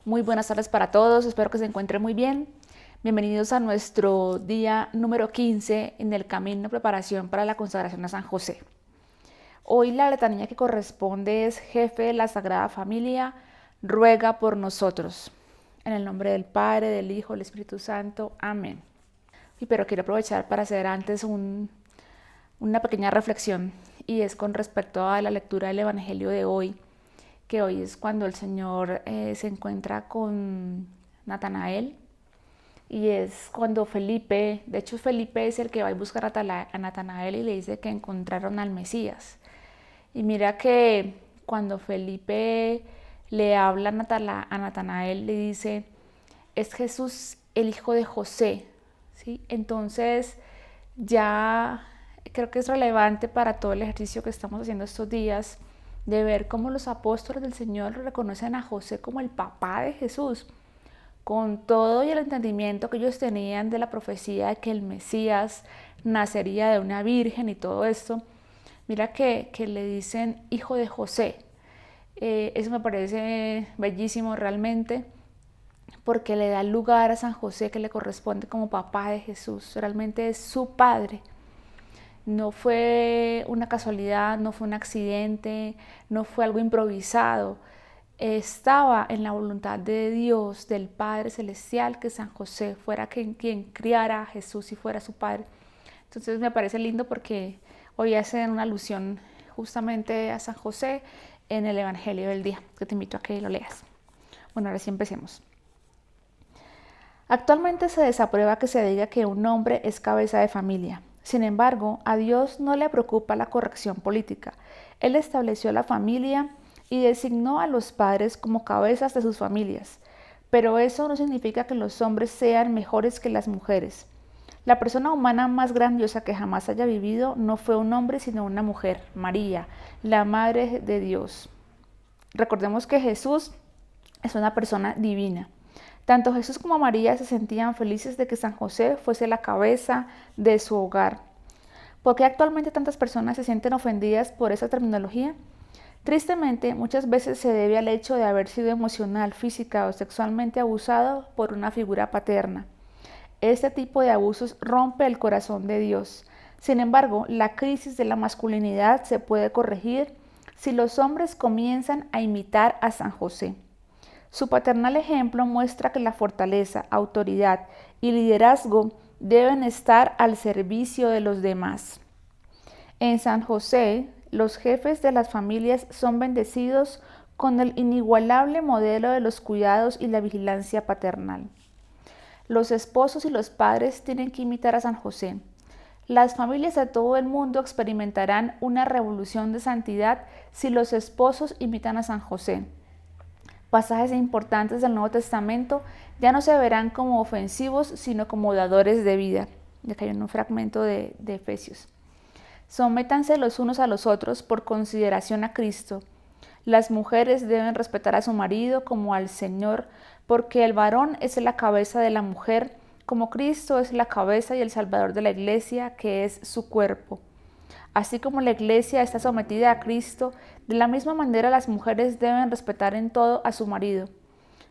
Muy buenas tardes para todos, espero que se encuentren muy bien. Bienvenidos a nuestro día número 15 en el camino de preparación para la consagración a San José. Hoy la letanía que corresponde es: Jefe de la Sagrada Familia, ruega por nosotros. En el nombre del Padre, del Hijo, del Espíritu Santo. Amén. Pero quiero aprovechar para hacer antes una pequeña reflexión, y es con respecto a la lectura del Evangelio de hoy, que hoy es cuando el Señor se encuentra con Natanael, y es cuando Felipe, de hecho Felipe es el que va a buscar a Natanael y le dice que encontraron al Mesías. Y mira que cuando Felipe le habla a Natanael, le dice: es Jesús el hijo de José, ¿sí? Entonces ya creo que es relevante para todo el ejercicio que estamos haciendo estos días, de ver cómo los apóstoles del Señor reconocen a José como el papá de Jesús, con todo y el entendimiento que ellos tenían de la profecía de que el Mesías nacería de una virgen y todo esto. Mira que le dicen hijo de José. Eso me parece bellísimo realmente, porque le da lugar a San José, que le corresponde como papá de Jesús. Realmente es su padre. No fue una casualidad, no fue un accidente, no fue algo improvisado. Estaba en la voluntad de Dios, del Padre Celestial, que San José fuera quien criara a Jesús y fuera su padre. Entonces me parece lindo porque hoy hacen una alusión justamente a San José en el Evangelio del día, que te invito a que lo leas. Bueno, ahora sí empecemos. Actualmente se desaprueba que se diga que un hombre es cabeza de familia. Sin embargo, a Dios no le preocupa la corrección política. Él estableció la familia y designó a los padres como cabezas de sus familias. Pero eso no significa que los hombres sean mejores que las mujeres. La persona humana más grandiosa que jamás haya vivido no fue un hombre, sino una mujer, María, la Madre de Dios. Recordemos que Jesús es una persona divina. Tanto Jesús como María se sentían felices de que San José fuese la cabeza de su hogar. ¿Por qué actualmente tantas personas se sienten ofendidas por esa terminología? Tristemente, muchas veces se debe al hecho de haber sido emocional, física o sexualmente abusado por una figura paterna. Este tipo de abusos rompe el corazón de Dios. Sin embargo, la crisis de la masculinidad se puede corregir si los hombres comienzan a imitar a San José. Su paternal ejemplo muestra que la fortaleza, autoridad y liderazgo deben estar al servicio de los demás. En San José, los jefes de las familias son bendecidos con el inigualable modelo de los cuidados y la vigilancia paternal. Los esposos y los padres tienen que imitar a San José. Las familias de todo el mundo experimentarán una revolución de santidad si los esposos imitan a San José. Pasajes importantes del Nuevo Testamento ya no se verán como ofensivos, sino como dadores de vida. Ya que hay un fragmento de Efesios. Sométanse los unos a los otros por consideración a Cristo. Las mujeres deben respetar a su marido como al Señor, porque el varón es la cabeza de la mujer, como Cristo es la cabeza y el Salvador de la Iglesia, que es su cuerpo. Así como la Iglesia está sometida a Cristo, de la misma manera las mujeres deben respetar en todo a su marido.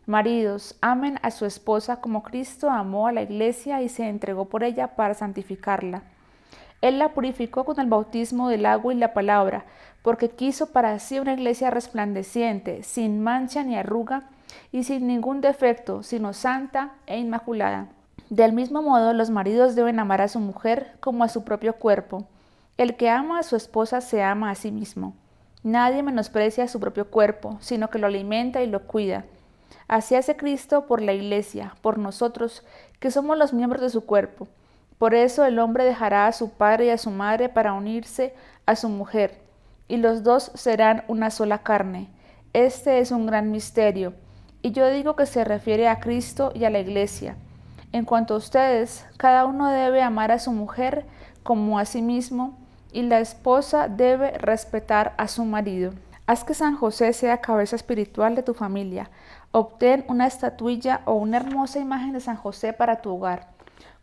Maridos, amen a su esposa como Cristo amó a la Iglesia y se entregó por ella para santificarla. Él la purificó con el bautismo del agua y la palabra, porque quiso para sí una iglesia resplandeciente, sin mancha ni arruga y sin ningún defecto, sino santa e inmaculada. Del mismo modo, los maridos deben amar a su mujer como a su propio cuerpo. El que ama a su esposa se ama a sí mismo. Nadie menosprecia su propio cuerpo, sino que lo alimenta y lo cuida. Así hace Cristo por la Iglesia, por nosotros, que somos los miembros de su cuerpo. Por eso el hombre dejará a su padre y a su madre para unirse a su mujer, y los dos serán una sola carne. Este es un gran misterio, y yo digo que se refiere a Cristo y a la Iglesia. En cuanto a ustedes, cada uno debe amar a su mujer como a sí mismo, y la esposa debe respetar a su marido. Haz que San José sea cabeza espiritual de tu familia. Obtén una estatuilla o una hermosa imagen de San José para tu hogar.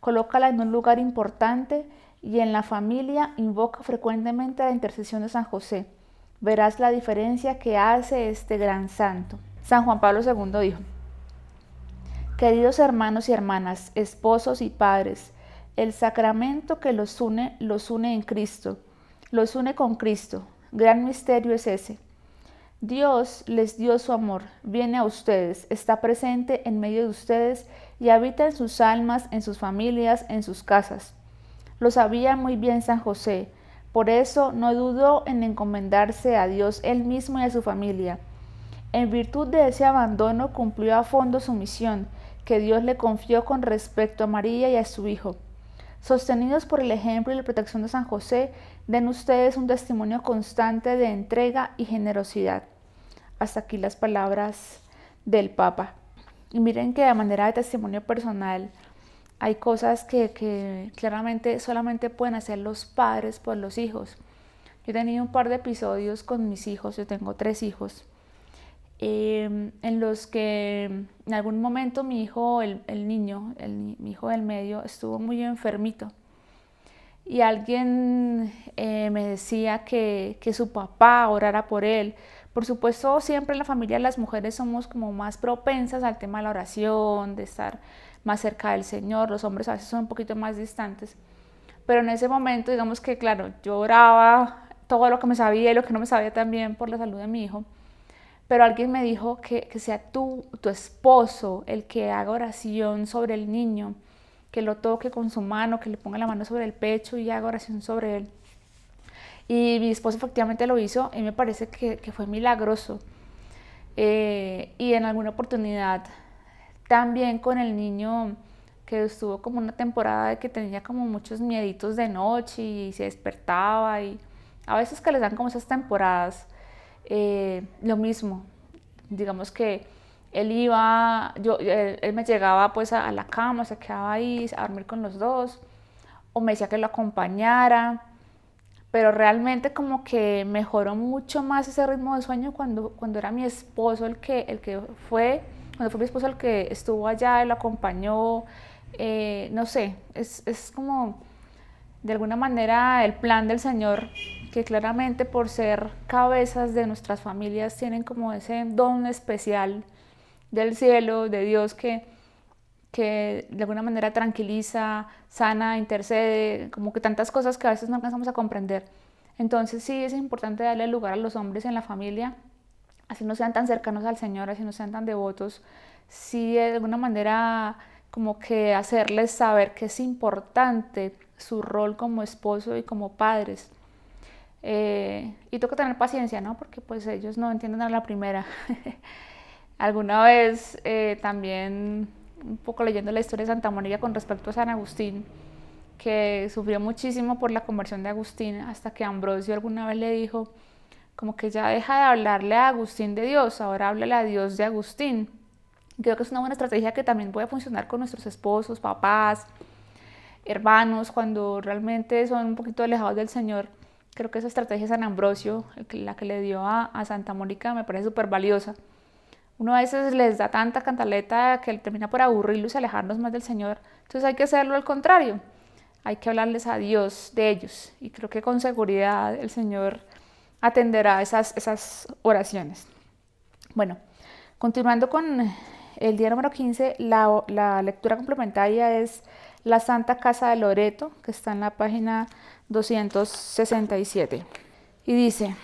Colócala en un lugar importante y en la familia invoca frecuentemente la intercesión de San José. Verás la diferencia que hace este gran santo. San Juan Pablo II dijo: Queridos hermanos y hermanas, esposos y padres, el sacramento que los une en Cristo, los une con Cristo. Gran misterio es ese. Dios les dio su amor, viene a ustedes, está presente en medio de ustedes y habita en sus almas, en sus familias, en sus casas. Lo sabía muy bien San José, por eso no dudó en encomendarse a Dios él mismo y a su familia. En virtud de ese abandono cumplió a fondo su misión, que Dios le confió con respecto a María y a su Hijo. Sostenidos por el ejemplo y la protección de San José, den ustedes un testimonio constante de entrega y generosidad. Hasta aquí las palabras del Papa. Y miren que de manera de testimonio personal hay cosas que claramente solamente pueden hacer los padres por los hijos. Yo he tenido un par de episodios con mis hijos, yo tengo 3 hijos, en los que en algún momento mi hijo, mi hijo del medio, estuvo muy enfermito. Y alguien me decía que su papá orara por él. Por supuesto, siempre en la familia las mujeres somos como más propensas al tema de la oración, de estar más cerca del Señor. Los hombres a veces son un poquito más distantes. Pero en ese momento, digamos que, claro, yo oraba todo lo que me sabía y lo que no me sabía también por la salud de mi hijo. Pero alguien me dijo que sea tu esposo el que haga oración sobre el niño, que lo toque con su mano, que le ponga la mano sobre el pecho y haga oración sobre él. Y mi esposo efectivamente lo hizo y me parece que fue milagroso. Y en alguna oportunidad también con el niño que estuvo como una temporada de que tenía como muchos mieditos de noche y se despertaba, y a veces que les dan como esas temporadas. Lo mismo, digamos que él me llegaba pues a la cama, se quedaba ahí a dormir con los dos, o me decía que lo acompañara, pero realmente como que mejoró mucho más ese ritmo de sueño cuando era mi esposo cuando fue mi esposo el que estuvo allá y lo acompañó. No sé, es como de alguna manera el plan del Señor, que claramente por ser cabezas de nuestras familias tienen como ese don especial del cielo, de Dios, que de alguna manera tranquiliza, sana, intercede, como que tantas cosas que a veces no alcanzamos a comprender. Entonces sí es importante darle lugar a los hombres en la familia, así no sean tan cercanos al Señor, así no sean tan devotos, sí de alguna manera como que hacerles saber que es importante su rol como esposo y como padres. Y toca tener paciencia, ¿no? Porque pues ellos no entienden a la primera. Alguna vez también, un poco leyendo la historia de Santa Mónica con respecto a San Agustín, que sufrió muchísimo por la conversión de Agustín, hasta que Ambrosio alguna vez le dijo como que ya deja de hablarle a Agustín de Dios, ahora háblale a Dios de Agustín. Creo que es una buena estrategia que también puede funcionar con nuestros esposos, papás, hermanos, cuando realmente son un poquito alejados del Señor. Creo que esa estrategia de San Ambrosio, la que le dio a Santa Mónica, me parece súper valiosa. Uno a veces les da tanta cantaleta que termina por aburrirlos y alejarnos más del Señor. Entonces hay que hacerlo al contrario. Hay que hablarles a Dios de ellos. Y creo que con seguridad el Señor atenderá esas oraciones. Bueno, continuando con el día número 15, la lectura complementaria es la Santa Casa de Loreto, que está en la página 267. Y dice,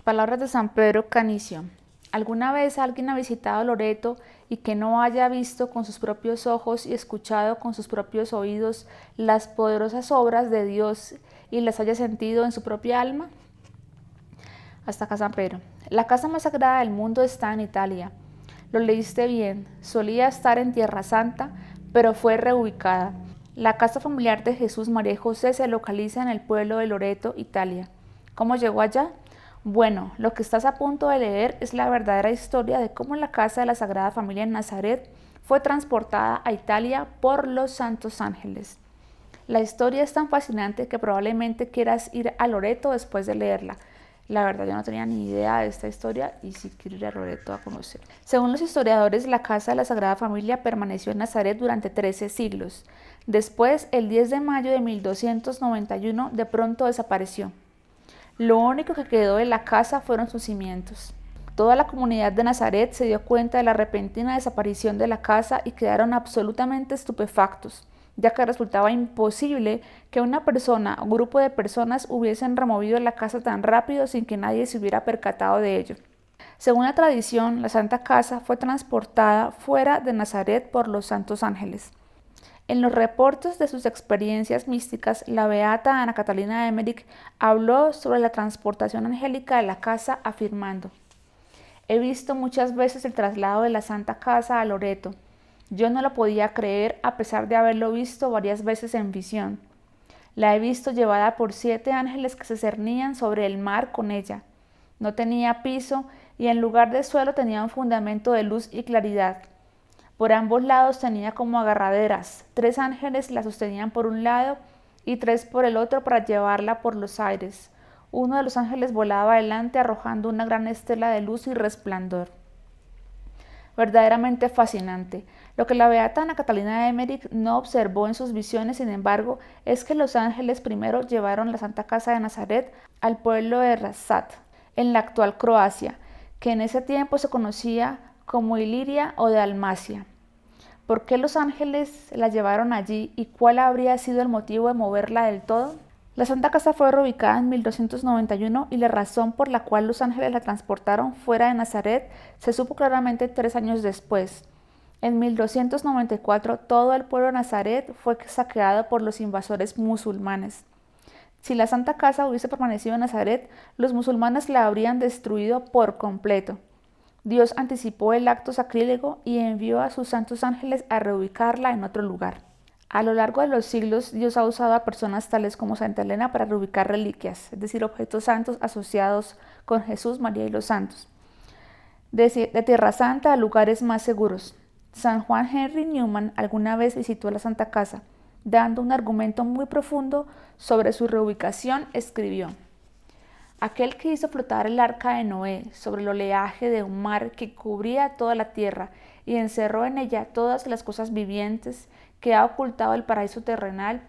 palabras de San Pedro Canicio. ¿Alguna vez alguien ha visitado Loreto y que no haya visto con sus propios ojos y escuchado con sus propios oídos las poderosas obras de Dios y las haya sentido en su propia alma? Hasta acá San Pedro. La casa más sagrada del mundo está en Italia. Lo leíste bien. Solía estar en Tierra Santa, pero fue reubicada. La casa familiar de Jesús, María y José se localiza en el pueblo de Loreto, Italia. ¿Cómo llegó allá? Bueno, lo que estás a punto de leer es la verdadera historia de cómo la casa de la Sagrada Familia en Nazaret fue transportada a Italia por los santos ángeles. La historia es tan fascinante que probablemente quieras ir a Loreto después de leerla. La verdad yo no tenía ni idea de esta historia y sí quiero ir a Loreto a conocer. Según los historiadores, la casa de la Sagrada Familia permaneció en Nazaret durante 13 siglos. Después, el 10 de mayo de 1291, de pronto desapareció. Lo único que quedó de la casa fueron sus cimientos. Toda la comunidad de Nazaret se dio cuenta de la repentina desaparición de la casa y quedaron absolutamente estupefactos, ya que resultaba imposible que una persona o grupo de personas hubiesen removido la casa tan rápido sin que nadie se hubiera percatado de ello. Según la tradición, la Santa Casa fue transportada fuera de Nazaret por los santos ángeles. En los reportes de sus experiencias místicas, la beata Ana Catalina de Emmerich habló sobre la transportación angélica de la casa, afirmando: «He visto muchas veces el traslado de la Santa Casa a Loreto. Yo no lo podía creer a pesar de haberlo visto varias veces en visión. La he visto llevada por 7 ángeles que se cernían sobre el mar con ella. No tenía piso y en lugar de suelo tenía un fundamento de luz y claridad. Por ambos lados tenía como agarraderas. 3 ángeles la sostenían por un lado y 3 por el otro para llevarla por los aires. Uno de los ángeles volaba adelante arrojando una gran estela de luz y resplandor». Verdaderamente fascinante. Lo que la beata Ana Catalina de Emmerich no observó en sus visiones, sin embargo, es que los ángeles primero llevaron la Santa Casa de Nazaret al pueblo de Rašac, en la actual Croacia, que en ese tiempo se conocía como Iliria o Dalmacia. ¿Por qué los ángeles la llevaron allí y cuál habría sido el motivo de moverla del todo? La Santa Casa fue reubicada en 1291 y la razón por la cual los ángeles la transportaron fuera de Nazaret se supo claramente 3 años después. En 1294 todo el pueblo de Nazaret fue saqueado por los invasores musulmanes. Si la Santa Casa hubiese permanecido en Nazaret, los musulmanes la habrían destruido por completo. Dios anticipó el acto sacrílego y envió a sus santos ángeles a reubicarla en otro lugar. A lo largo de los siglos, Dios ha usado a personas tales como Santa Elena para reubicar reliquias, es decir, objetos santos asociados con Jesús, María y los santos, de Tierra Santa a lugares más seguros. San Juan Henry Newman alguna vez visitó la Santa Casa. Dando un argumento muy profundo sobre su reubicación, escribió: «Aquel que hizo flotar el arca de Noé sobre el oleaje de un mar que cubría toda la tierra y encerró en ella todas las cosas vivientes, que ha ocultado el paraíso terrenal,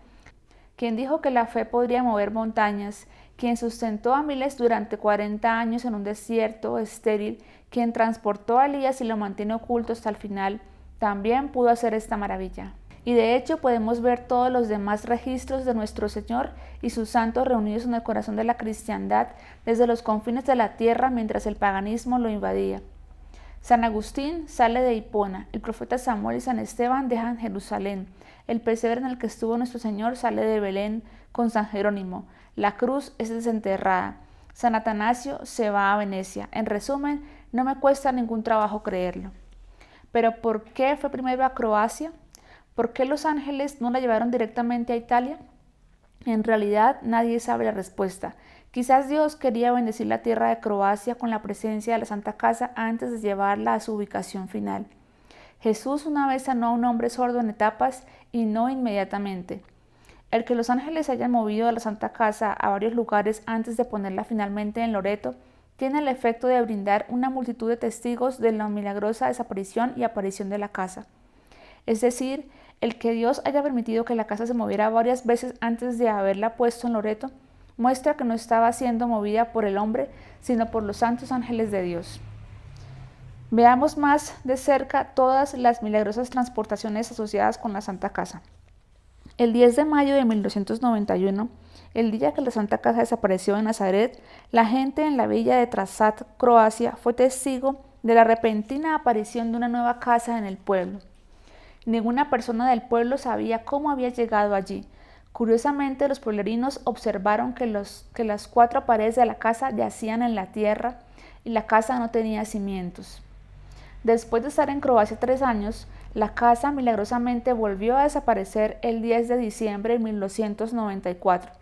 quien dijo que la fe podría mover montañas, quien sustentó a miles durante 40 años en un desierto estéril, quien transportó a Elías y lo mantiene oculto hasta el final, también pudo hacer esta maravilla». Y de hecho podemos ver todos los demás registros de nuestro Señor y sus santos reunidos en el corazón de la cristiandad desde los confines de la tierra mientras el paganismo lo invadía. San Agustín sale de Hipona, el profeta Samuel y San Esteban dejan Jerusalén, el pesebre en el que estuvo nuestro Señor sale de Belén con San Jerónimo, la cruz es desenterrada, San Atanasio se va a Venecia. En resumen, no me cuesta ningún trabajo creerlo. Pero ¿por qué fue primero a Croacia? ¿Por qué los ángeles no la llevaron directamente a Italia? En realidad nadie sabe la respuesta. Quizás Dios quería bendecir la tierra de Croacia con la presencia de la Santa Casa antes de llevarla a su ubicación final. Jesús una vez sanó a un hombre sordo en etapas y no inmediatamente. El que los ángeles hayan movido a la Santa Casa a varios lugares antes de ponerla finalmente en Loreto tiene el efecto de brindar una multitud de testigos de la milagrosa desaparición y aparición de la casa. Es decir, el que Dios haya permitido que la casa se moviera varias veces antes de haberla puesto en Loreto muestra que no estaba siendo movida por el hombre, sino por los santos ángeles de Dios. Veamos más de cerca todas las milagrosas transportaciones asociadas con la Santa Casa. El 10 de mayo de 1291, el día que la Santa Casa desapareció en Nazaret, la gente en la villa de Rašac, Croacia, fue testigo de la repentina aparición de una nueva casa en el pueblo. Ninguna persona del pueblo sabía cómo había llegado allí. Curiosamente, los pueblerinos observaron que las 4 paredes de la casa yacían en la tierra y la casa no tenía cimientos. Después de estar en Croacia 3 años, la casa milagrosamente volvió a desaparecer el 10 de diciembre de 1294.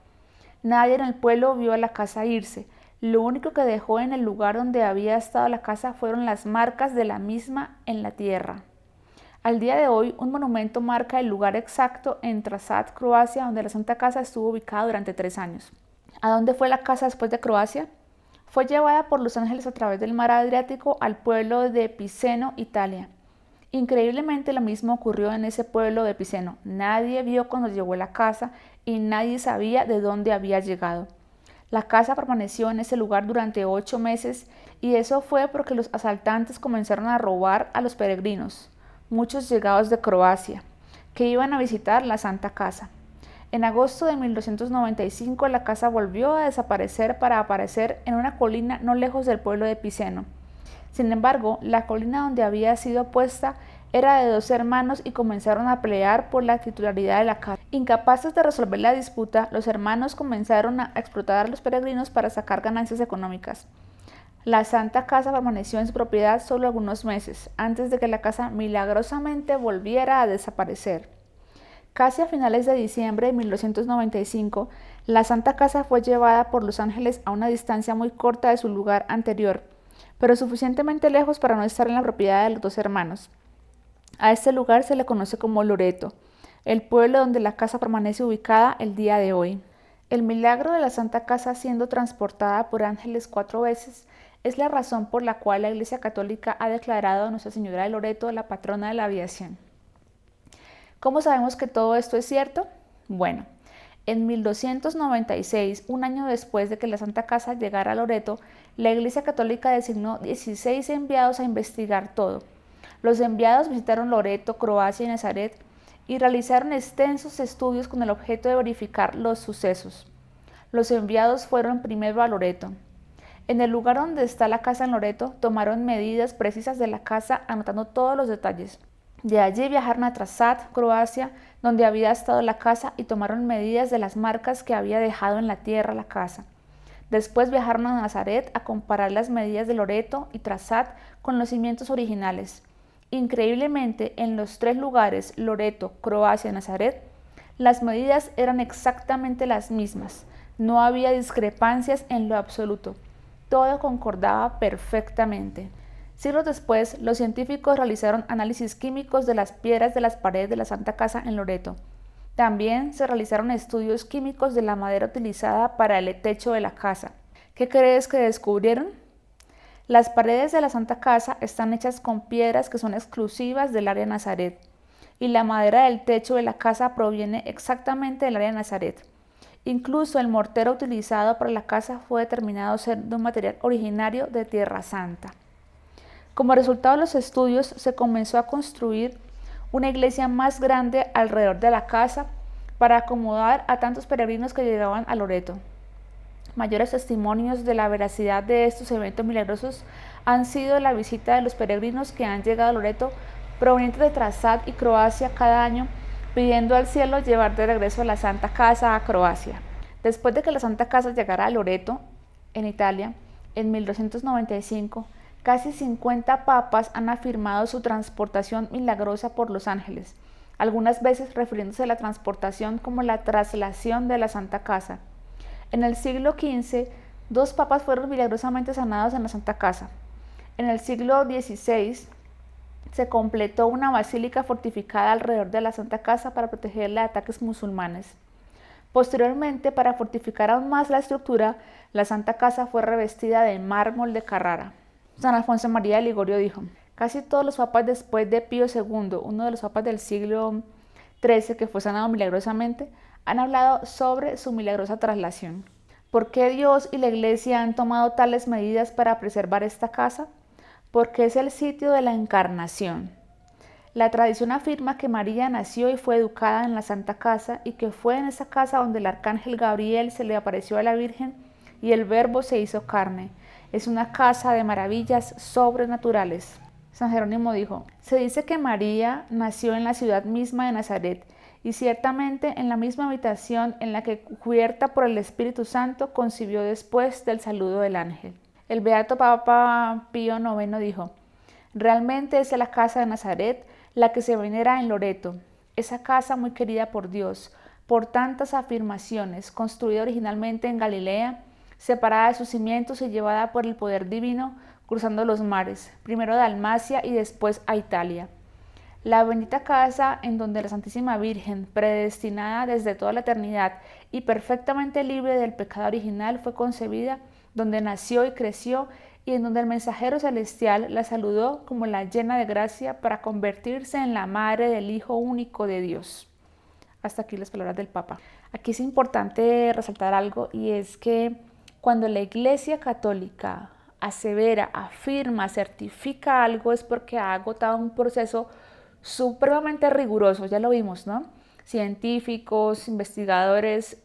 Nadie en el pueblo vio a la casa irse. Lo único que dejó en el lugar donde había estado la casa fueron las marcas de la misma en la tierra. Al día de hoy, un monumento marca el lugar exacto en Rašac, Croacia, donde la Santa Casa estuvo ubicada durante 3 años. ¿A dónde fue la casa después de Croacia? Fue llevada por los ángeles a través del mar Adriático al pueblo de Piceno, Italia. Increíblemente lo mismo ocurrió en ese pueblo de Piceno. Nadie vio cuando llegó a la casa y nadie sabía de dónde había llegado. La casa permaneció en ese lugar durante 8 meses y eso fue porque los asaltantes comenzaron a robar a los peregrinos, muchos llegados de Croacia, que iban a visitar la Santa Casa. En agosto de 1295 la casa volvió a desaparecer para aparecer en una colina no lejos del pueblo de Piceno. Sin embargo, la colina donde había sido puesta era de 2 hermanos y comenzaron a pelear por la titularidad de la casa. Incapaces de resolver la disputa, los hermanos comenzaron a explotar a los peregrinos para sacar ganancias económicas. La Santa Casa permaneció en su propiedad solo algunos meses, antes de que la casa milagrosamente volviera a desaparecer. Casi a finales de diciembre de 1295, la Santa Casa fue llevada por los ángeles a una distancia muy corta de su lugar anterior, pero suficientemente lejos para no estar en la propiedad de los 2 hermanos. A este lugar se le conoce como Loreto, el pueblo donde la casa permanece ubicada el día de hoy. El milagro de la Santa Casa siendo transportada por ángeles 4 veces es la razón por la cual la Iglesia Católica ha declarado a Nuestra Señora de Loreto la patrona de la aviación. ¿Cómo sabemos que todo esto es cierto? Bueno, en 1296, un año después de que la Santa Casa llegara a Loreto, la Iglesia Católica designó 16 enviados a investigar todo. Los enviados visitaron Loreto, Croacia y Nazaret y realizaron extensos estudios con el objeto de verificar los sucesos. Los enviados fueron primero a Loreto. En el lugar donde está la casa en Loreto, tomaron medidas precisas de la casa anotando todos los detalles. De allí viajaron a Trasad, Croacia, donde había estado la casa y tomaron medidas de las marcas que había dejado en la tierra la casa. Después viajaron a Nazaret a comparar las medidas de Loreto y Trasad con los cimientos originales. Increíblemente, en los 3 lugares, Loreto, Croacia y Nazaret, las medidas eran exactamente las mismas. No había discrepancias en lo absoluto. Todo concordaba perfectamente. Siglos después, los científicos realizaron análisis químicos de las piedras de las paredes de la Santa Casa en Loreto. También se realizaron estudios químicos de la madera utilizada para el techo de la casa. ¿Qué crees que descubrieron? Las paredes de la Santa Casa están hechas con piedras que son exclusivas del área de Nazaret, y la madera del techo de la casa proviene exactamente del área de Nazaret. Incluso el mortero utilizado para la casa fue determinado ser de un material originario de Tierra Santa. Como resultado de los estudios, se comenzó a construir una iglesia más grande alrededor de la casa para acomodar a tantos peregrinos que llegaban a Loreto. Mayores testimonios de la veracidad de estos eventos milagrosos han sido la visita de los peregrinos que han llegado a Loreto provenientes de Trasad y Croacia cada año, pidiendo al cielo llevar de regreso a la Santa Casa a Croacia. Después de que la Santa Casa llegara a Loreto, en Italia, en 1295, casi 50 papas han afirmado su transportación milagrosa por los ángeles, algunas veces refiriéndose a la transportación como la traslación de la Santa Casa. En el siglo XV, 2 papas fueron milagrosamente sanados en la Santa Casa. En el siglo XVI, se completó una basílica fortificada alrededor de la Santa Casa para protegerla de ataques musulmanes. Posteriormente, para fortificar aún más la estructura, la Santa Casa fue revestida de mármol de Carrara. San Alfonso María de Ligorio dijo: casi todos los papas después de Pío II, uno de los papas del siglo XIII que fue sanado milagrosamente, han hablado sobre su milagrosa traslación. ¿Por qué Dios y la Iglesia han tomado tales medidas para preservar esta casa? Porque es el sitio de la encarnación. La tradición afirma que María nació y fue educada en la Santa Casa y que fue en esa casa donde el arcángel Gabriel se le apareció a la Virgen y el Verbo se hizo carne. Es una casa de maravillas sobrenaturales. San Jerónimo dijo: se dice que María nació en la ciudad misma de Nazaret y ciertamente en la misma habitación en la que, cubierta por el Espíritu Santo, concibió después del saludo del ángel. El beato Papa Pío IX dijo: realmente es la casa de Nazaret la que se venera en Loreto, esa casa muy querida por Dios, por tantas afirmaciones, construida originalmente en Galilea, separada de sus cimientos y llevada por el poder divino, cruzando los mares, primero a Dalmacia y después a Italia. La bendita casa en donde la Santísima Virgen, predestinada desde toda la eternidad y perfectamente libre del pecado original, fue concebida, donde nació y creció, y en donde el mensajero celestial la saludó como la llena de gracia para convertirse en la madre del Hijo único de Dios. Hasta aquí las palabras del Papa. Aquí es importante resaltar algo, y es que Cuando la Iglesia Católica asevera, afirma, certifica algo es porque ha agotado un proceso supremamente riguroso, ya lo vimos, ¿no? Científicos, investigadores,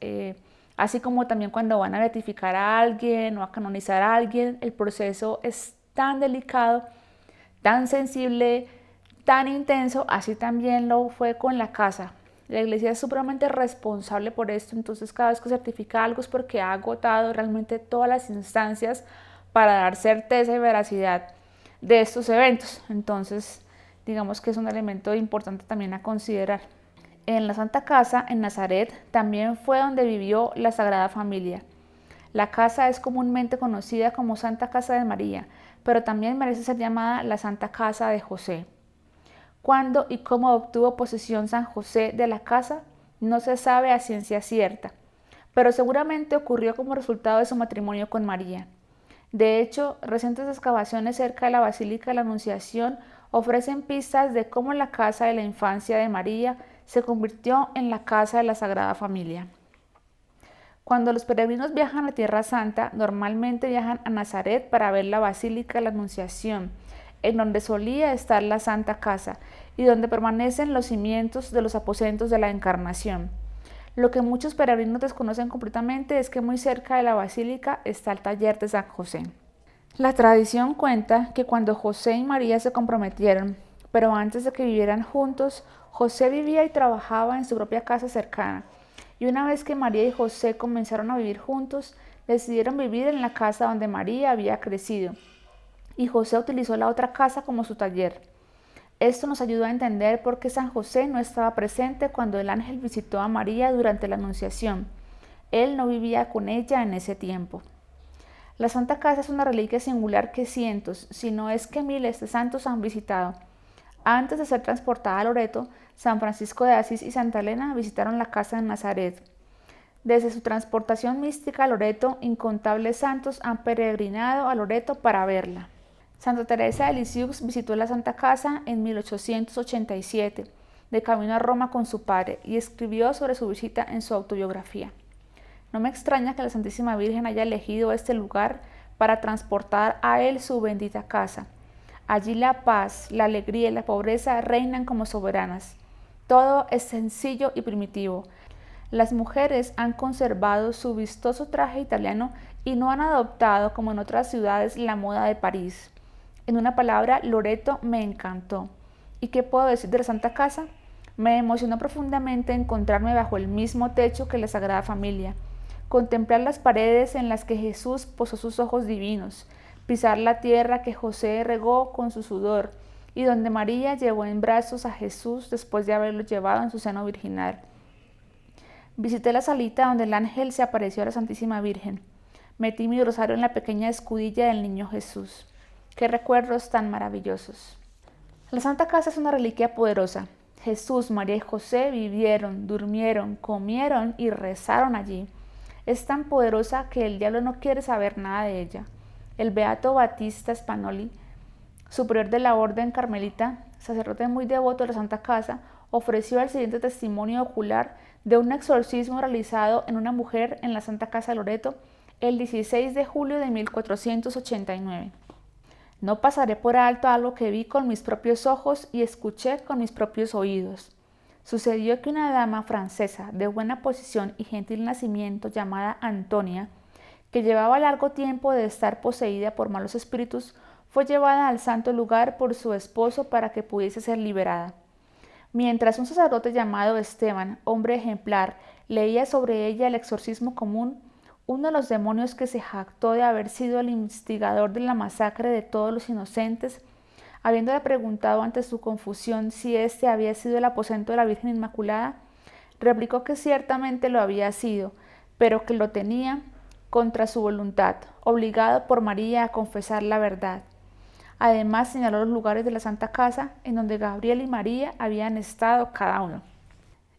así como también cuando van a beatificar a alguien o a canonizar a alguien, el proceso es tan delicado, tan sensible, tan intenso, así también lo fue con la casa. La iglesia es supremamente responsable por esto, entonces cada vez que certifica algo es porque ha agotado realmente todas las instancias para dar certeza y veracidad de estos eventos. Entonces, digamos que es un elemento importante también a considerar. En la Santa Casa, en Nazaret, también fue donde vivió la Sagrada Familia. La casa es comúnmente conocida como Santa Casa de María, pero también merece ser llamada la Santa Casa de José. ¿Cuándo y cómo obtuvo posesión San José de la casa? No se sabe a ciencia cierta, pero seguramente ocurrió como resultado de su matrimonio con María. De hecho, recientes excavaciones cerca de la Basílica de la Anunciación ofrecen pistas de cómo la casa de la infancia de María se convirtió en la casa de la Sagrada Familia. Cuando los peregrinos viajan a Tierra Santa, normalmente viajan a Nazaret para ver la Basílica de la Anunciación, en donde solía estar la Santa Casa y donde permanecen los cimientos de los aposentos de la Encarnación. Lo que muchos peregrinos desconocen completamente es que muy cerca de la basílica está el taller de San José. La tradición cuenta que cuando José y María se comprometieron, pero antes de que vivieran juntos, José vivía y trabajaba en su propia casa cercana, y una vez que María y José comenzaron a vivir juntos, decidieron vivir en la casa donde María había crecido, y José utilizó la otra casa como su taller. Esto nos ayuda a entender por qué San José no estaba presente cuando el ángel visitó a María durante la Anunciación. Él no vivía con ella en ese tiempo. La Santa Casa es una reliquia singular que cientos, si no es que miles de santos han visitado. Antes de ser transportada a Loreto, San Francisco de Asís y Santa Elena visitaron la casa en Nazaret. Desde su transportación mística a Loreto, incontables santos han peregrinado a Loreto para verla. Santa Teresa de Lisieux visitó la Santa Casa en 1887, de camino a Roma con su padre, y escribió sobre su visita en su autobiografía. No me extraña que la Santísima Virgen haya elegido este lugar para transportar a él su bendita casa. Allí la paz, la alegría y la pobreza reinan como soberanas. Todo es sencillo y primitivo. Las mujeres han conservado su vistoso traje italiano y no han adoptado, como en otras ciudades, la moda de París. En una palabra, Loreto me encantó. ¿Y qué puedo decir de la Santa Casa? Me emocionó profundamente encontrarme bajo el mismo techo que la Sagrada Familia, contemplar las paredes en las que Jesús posó sus ojos divinos, pisar la tierra que José regó con su sudor y donde María llevó en brazos a Jesús después de haberlo llevado en su seno virginal. Visité la salita donde el ángel se apareció a la Santísima Virgen. Metí mi rosario en la pequeña escudilla del niño Jesús. ¡Qué recuerdos tan maravillosos! La Santa Casa es una reliquia poderosa. Jesús, María y José vivieron, durmieron, comieron y rezaron allí. Es tan poderosa que el diablo no quiere saber nada de ella. El beato Batista Spanoli, superior de la Orden Carmelita, sacerdote muy devoto de la Santa Casa, ofreció el siguiente testimonio ocular de un exorcismo realizado en una mujer en la Santa Casa de Loreto el 16 de julio de 1489. No pasaré por alto algo que vi con mis propios ojos y escuché con mis propios oídos. Sucedió que una dama francesa de buena posición y gentil nacimiento llamada Antonia, que llevaba largo tiempo de estar poseída por malos espíritus, fue llevada al santo lugar por su esposo para que pudiese ser liberada. Mientras un sacerdote llamado Esteban, hombre ejemplar, leía sobre ella el exorcismo común, uno de los demonios que se jactó de haber sido el instigador de la masacre de todos los inocentes, habiéndole preguntado ante su confusión si éste había sido el aposento de la Virgen Inmaculada, replicó que ciertamente lo había sido, pero que lo tenía contra su voluntad, obligado por María a confesar la verdad. Además señaló los lugares de la Santa Casa en donde Gabriel y María habían estado cada uno.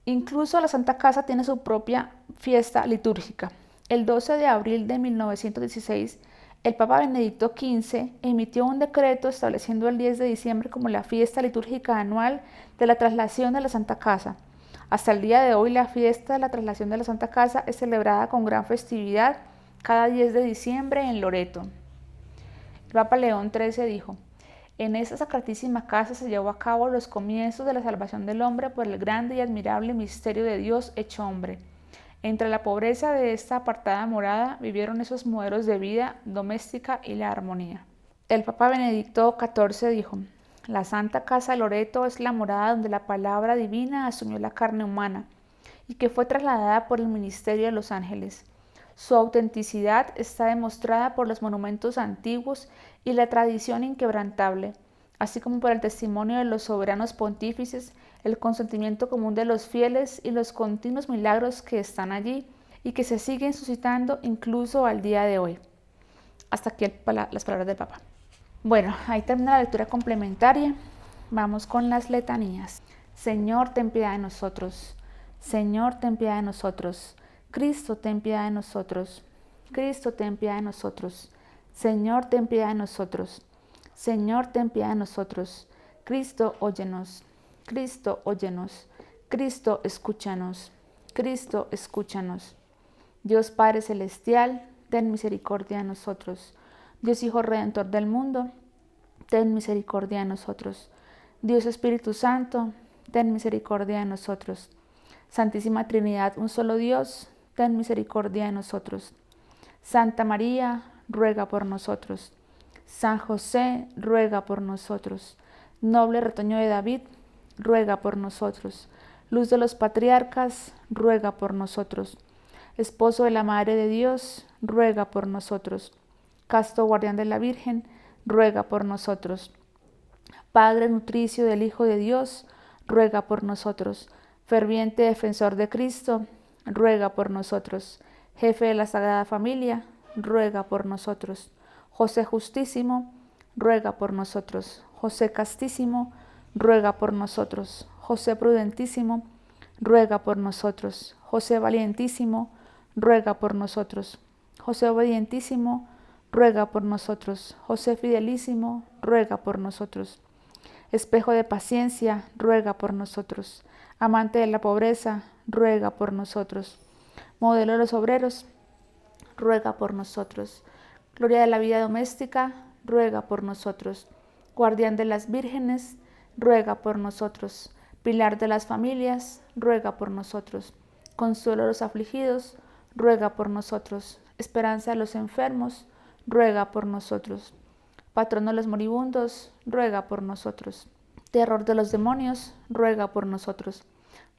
Incluso la Santa Casa tiene su propia fiesta litúrgica. El 12 de abril de 1916, el Papa Benedicto XV emitió un decreto estableciendo el 10 de diciembre como la fiesta litúrgica anual de la traslación de la Santa Casa. Hasta el día de hoy, la fiesta de la traslación de la Santa Casa es celebrada con gran festividad cada 10 de diciembre en Loreto. El Papa León XIII dijo: en esta sacratísima casa se llevó a cabo los comienzos de la salvación del hombre por el grande y admirable misterio de Dios hecho hombre. Entre la pobreza de esta apartada morada vivieron esos modelos de vida doméstica y la armonía. El Papa Benedicto XIV dijo: la Santa Casa de Loreto es la morada donde la palabra divina asumió la carne humana y que fue trasladada por el ministerio de los ángeles. Su autenticidad está demostrada por los monumentos antiguos y la tradición inquebrantable, así como por el testimonio de los soberanos pontífices, el consentimiento común de los fieles y los continuos milagros que están allí y que se siguen suscitando incluso al día de hoy. Hasta aquí las palabras del Papa. Bueno, ahí termina la lectura complementaria. Vamos con las letanías. Señor, ten piedad de nosotros. Señor, ten piedad de nosotros. Cristo, ten piedad de nosotros. Cristo, ten piedad de nosotros. Señor, ten piedad de nosotros. Señor, ten piedad de nosotros. Cristo, óyenos. Cristo, óyenos. Cristo, escúchanos. Cristo, escúchanos. Dios Padre Celestial, ten misericordia de nosotros. Dios Hijo Redentor del mundo, ten misericordia de nosotros. Dios Espíritu Santo, ten misericordia de nosotros. Santísima Trinidad, un solo Dios, ten misericordia de nosotros. Santa María, ruega por nosotros. San José, ruega por nosotros. Noble retoño de David, ruega por nosotros. Luz de los patriarcas, ruega por nosotros. Esposo de la Madre de Dios, ruega por nosotros. Casto guardián de la Virgen, ruega por nosotros. Padre nutricio del Hijo de Dios, ruega por nosotros. Ferviente defensor de Cristo, ruega por nosotros. Jefe de la Sagrada Familia, ruega por nosotros. José Justísimo, ruega por nosotros. José Castísimo, ruega por nosotros. José Prudentísimo, ruega por nosotros. José Valientísimo, ruega por nosotros. José Obedientísimo, ruega por nosotros. José Fidelísimo, ruega por nosotros. Espejo de paciencia, ruega por nosotros. Amante de la pobreza, ruega por nosotros. Modelo de los obreros, ruega por nosotros. Gloria de la vida doméstica, ruega por nosotros. Guardián de las vírgenes, ruega por nosotros. Pilar de las familias, ruega por nosotros. Consuelo de los afligidos, ruega por nosotros. Esperanza de los enfermos, ruega por nosotros. Patrono de los moribundos, ruega por nosotros. Terror de los demonios, ruega por nosotros.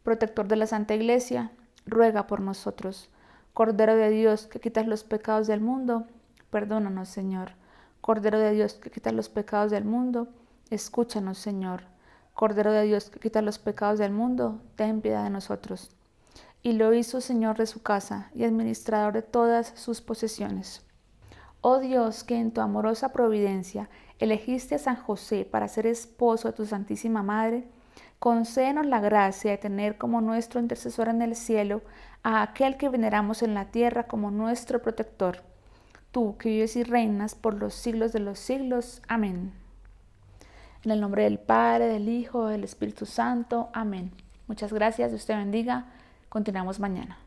Protector de la Santa Iglesia, ruega por nosotros. Cordero de Dios, que quitas los pecados del mundo, perdónanos, Señor. Cordero de Dios, que quitas los pecados del mundo, escúchanos, Señor. Cordero de Dios, que quitas los pecados del mundo, ten piedad de nosotros. Y lo hizo Señor de su casa y administrador de todas sus posesiones. Oh Dios, que en tu amorosa providencia elegiste a San José para ser esposo de tu Santísima Madre, concédenos la gracia de tener como nuestro intercesor en el cielo a aquel que veneramos en la tierra como nuestro protector. Tú que vives y reinas por los siglos de los siglos. Amén. En el nombre del Padre, del Hijo, del Espíritu Santo. Amén. Muchas gracias. Dios te bendiga. Continuamos mañana.